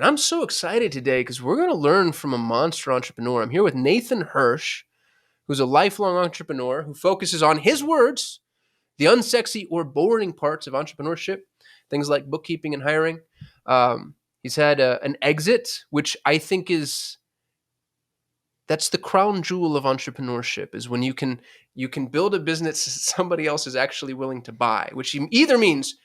And I'm so excited today because we're going to learn from a monster entrepreneur. I'm here with Nathan Hirsch, who's a lifelong entrepreneur who focuses on his words, the unsexy or boring parts of entrepreneurship, things like bookkeeping and hiring. He's had an exit, which I think that's the crown jewel of entrepreneurship, is when you can build a business somebody else is actually willing to buy, which either means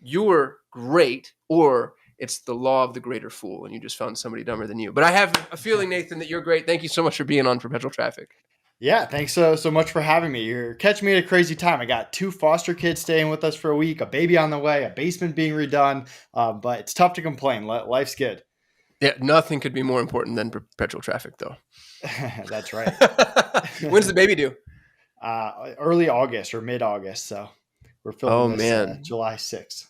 you're great or it's the law of the greater fool and you just found somebody dumber than you. But I have a feeling, Nathan, that you're great. Thank you so much for being on Perpetual Traffic. Yeah, thanks so much for having me. You're catching me at a crazy time. I got 2 foster kids staying with us for a week, a baby on the way, a basement being redone, but it's tough to complain. Life's good. Yeah, nothing could be more important than Perpetual Traffic, though. That's right. When's the baby due? Early August or mid-August, so we're Oh, filming this man. July 6th.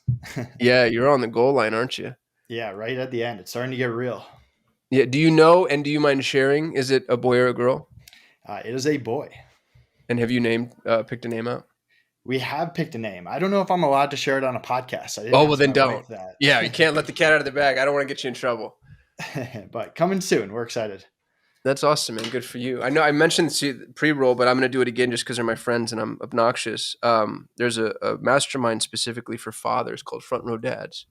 Yeah, you're on the goal line, aren't you? Yeah, right at the end. It's starting to get real. Yeah. Do you know, and do you mind sharing? Is it a boy or a girl? It is a boy. And have you picked a name out? We have picked a name. I don't know if I'm allowed to share it on a podcast. I didn't Oh, well, ask then my don't. wife that. Yeah, you can't let the cat out of the bag. I don't want to get you in trouble. But coming soon. We're excited. That's awesome, man. Good for you. I know I mentioned this pre-roll, but I'm going to do it again just because they're my friends and I'm obnoxious. There's a mastermind specifically for fathers called Front Row Dads.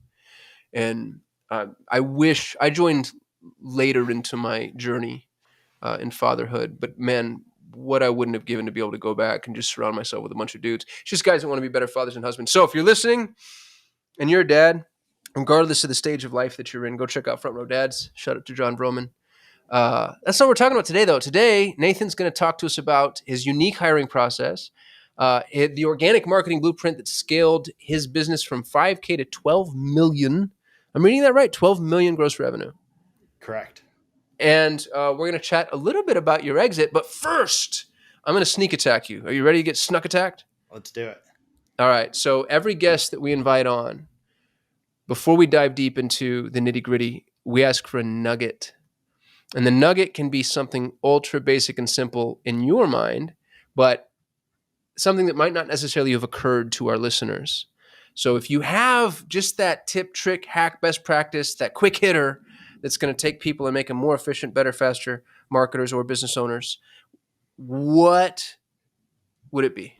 And I wish I joined later into my journey in fatherhood, but man, what I wouldn't have given to be able to go back and just surround myself with a bunch of dudes. It's just guys that want to be better fathers and husbands. So if you're listening and you're a dad, regardless of the stage of life that you're in, go check out Front Row Dads. Shout out to John Broman. That's not what we're talking about today, though. Today, Nathan's going to talk to us about his unique hiring process, the organic marketing blueprint that scaled his business from 5K to 12 million. I'm reading that right, 12 million gross revenue. Correct. And we're going to chat a little bit about your exit. But first, I'm going to sneak attack you. Are you ready to get snuck attacked? Let's do it. All right. So every guest that we invite on, before we dive deep into the nitty gritty, we ask for a nugget. And the nugget can be something ultra basic and simple in your mind, but something that might not necessarily have occurred to our listeners. So if you have just that tip, trick, hack, best practice, that quick hitter that's going to take people and make them more efficient, better, faster marketers or business owners, what would it be?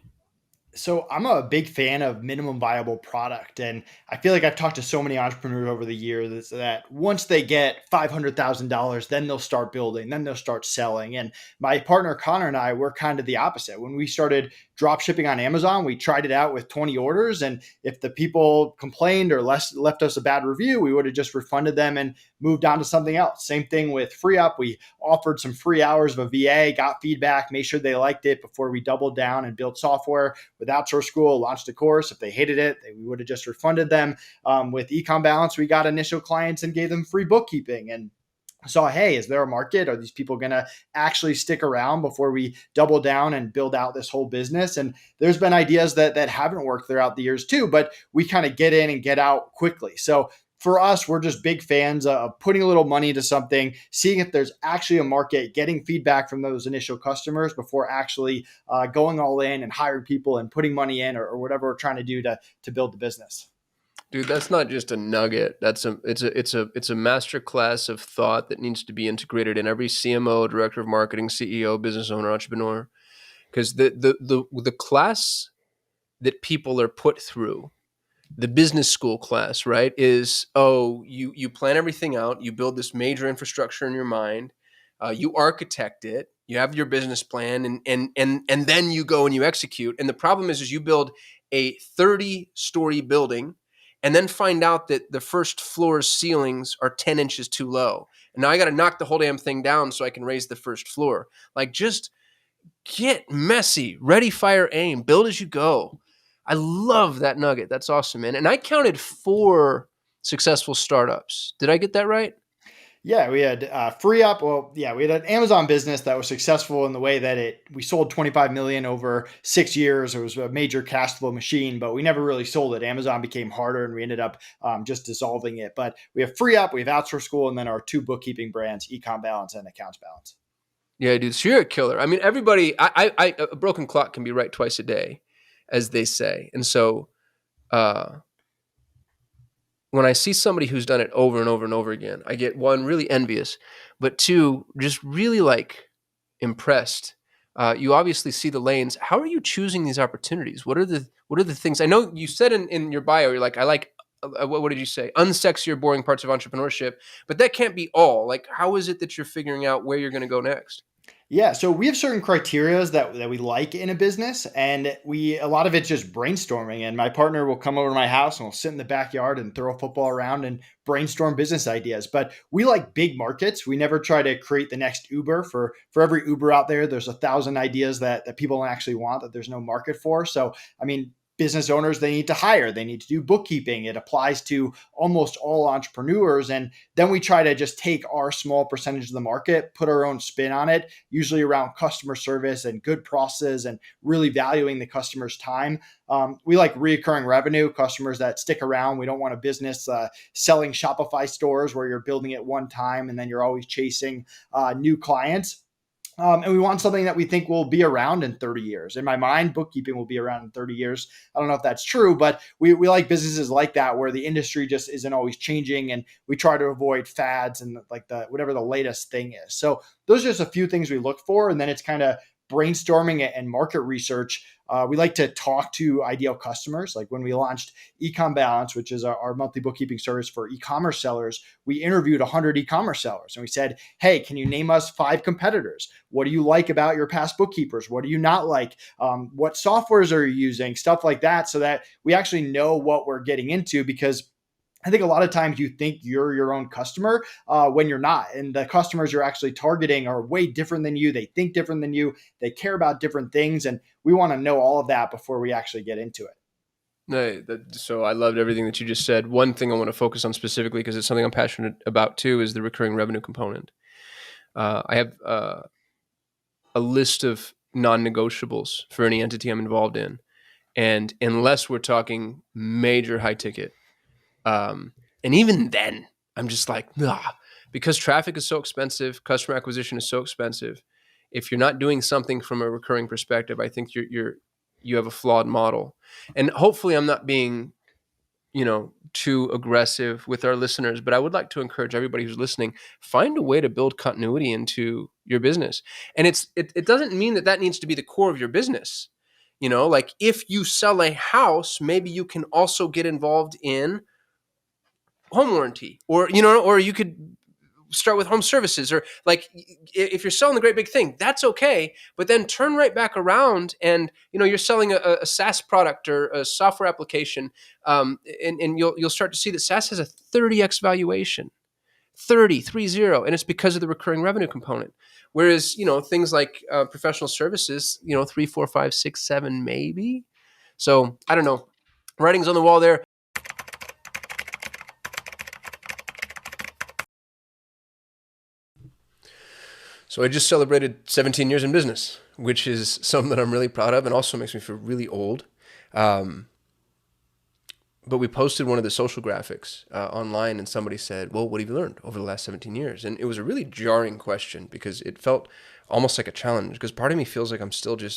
So I'm a big fan of minimum viable product. And I feel like I've talked to so many entrepreneurs over the years that once they get $500,000, then they'll start building, then they'll start selling. And my partner, Connor, and I, we're kind of the opposite. When we started drop shipping on Amazon, we tried it out with 20 orders. And if the people complained or left us a bad review, we would have just refunded them and moved on to something else. Same thing with Free Up. We offered some free hours of a VA, got feedback, made sure they liked it before we doubled down and built software. With Outsource School, launched a course. If they hated it, we would have just refunded them. With Ecom Balance, we got initial clients and gave them free bookkeeping and saw, hey, is there a market? Are these people going to actually stick around before we double down and build out this whole business? And there's been ideas that haven't worked throughout the years too, but we kind of get in and get out quickly. So for us, we're just big fans of putting a little money into something, seeing if there's actually a market, getting feedback from those initial customers before actually going all in and hiring people and putting money in or whatever we're trying to do to build the business. Dude, that's not just a nugget. It's a master class of thought that needs to be integrated in every CMO, director of marketing, CEO, business owner, entrepreneur. Because the class that people are put through, the business school class, right, is, you plan everything out, you build this major infrastructure in your mind, you architect it, you have your business plan, and then you go and you execute. And the problem is you build a 30-story building and then find out that the first floor's ceilings are 10 inches too low. And now I got to knock the whole damn thing down so I can raise the first floor. Like, just get messy, ready, fire, aim, build as you go. I love that nugget. That's awesome, man. And I counted 4 successful startups. Did I get that right? Yeah, we had Free Up. Well, yeah, we had an Amazon business that was successful in the way that we sold 25 million over 6 years. It was a major cash flow machine, but we never really sold it. Amazon became harder and we ended up just dissolving it. But we have Free Up, we have Outsource School, and then our 2 bookkeeping brands, Ecom Balance and Accounts Balance. Yeah, dude, so you're a killer. I mean, everybody, a broken clock can be right twice a day, as they say. And so when I see somebody who's done it over and over and over again, I get, one, really envious, but two, just really like impressed. You obviously see the lanes. How are you choosing these opportunities? What are the things? I know you said in your bio, you're like, I like, what did you say? Unsexy or boring parts of entrepreneurship, but that can't be all. Like, how is it that you're figuring out where you're going to go next? Yeah, so we have certain criterias that we like in a business, and we a lot of it's just brainstorming. And my partner will come over to my house and we'll sit in the backyard and throw a football around and brainstorm business ideas. But we like big markets. We never try to create the next Uber. For every Uber out there, there's 1,000 ideas that people don't actually want that there's no market for. So I mean, business owners, they need to hire, they need to do bookkeeping. It applies to almost all entrepreneurs. And then we try to just take our small percentage of the market, put our own spin on it, usually around customer service and good process and really valuing the customer's time. We like reoccurring revenue, customers that stick around. We don't want a business selling Shopify stores where you're building it one time and then you're always chasing new clients. And we want something that we think will be around in 30 years. In my mind, bookkeeping will be around in 30 years. I don't know if that's true, but we like businesses like that where the industry just isn't always changing, and we try to avoid fads and like the whatever the latest thing is. So those are just a few things we look for. And then it's kind of brainstorming and market research. We like to talk to ideal customers. Like when we launched Ecom Balance, which is our monthly bookkeeping service for e-commerce sellers, we interviewed 100 e-commerce sellers and we said, hey, can you name us 5 competitors? What do you like about your past bookkeepers? What do you not like? What softwares are you using? Stuff like that, so that we actually know what we're getting into. Because I think a lot of times you think you're your own customer when you're not. And the customers you're actually targeting are way different than you. They think different than you. They care about different things. And we want to know all of that before we actually get into it. No, so I loved everything that you just said. One thing I want to focus on specifically, because it's something I'm passionate about too, is the recurring revenue component. I have a list of non-negotiables for any entity I'm involved in, and unless we're talking major high ticket, and even then, I'm just like, because traffic is so expensive, customer acquisition is so expensive. If you're not doing something from a recurring perspective, I think you have a flawed model. And hopefully, I'm not being too aggressive with our listeners, but I would like to encourage everybody who's listening, find a way to build continuity into your business. And it doesn't mean that needs to be the core of your business. Like if you sell a house, maybe you can also get involved in home warranty, or you could start with home services, or like if you're selling the great big thing, that's okay. But then turn right back around and you're selling a SaaS product or a software application, and you'll start to see that SaaS has a 30x valuation, 30, and it's because of the recurring revenue component. Whereas things like professional services, 3, 4, 5, 6, 7, maybe. So I don't know. Writing's on the wall there. So I just celebrated 17 years in business, which is something that I'm really proud of and also makes me feel really old. But we posted one of the social graphics online, and somebody said, well, what have you learned over the last 17 years? And it was a really jarring question because it felt almost like a challenge, because part of me feels like I'm still just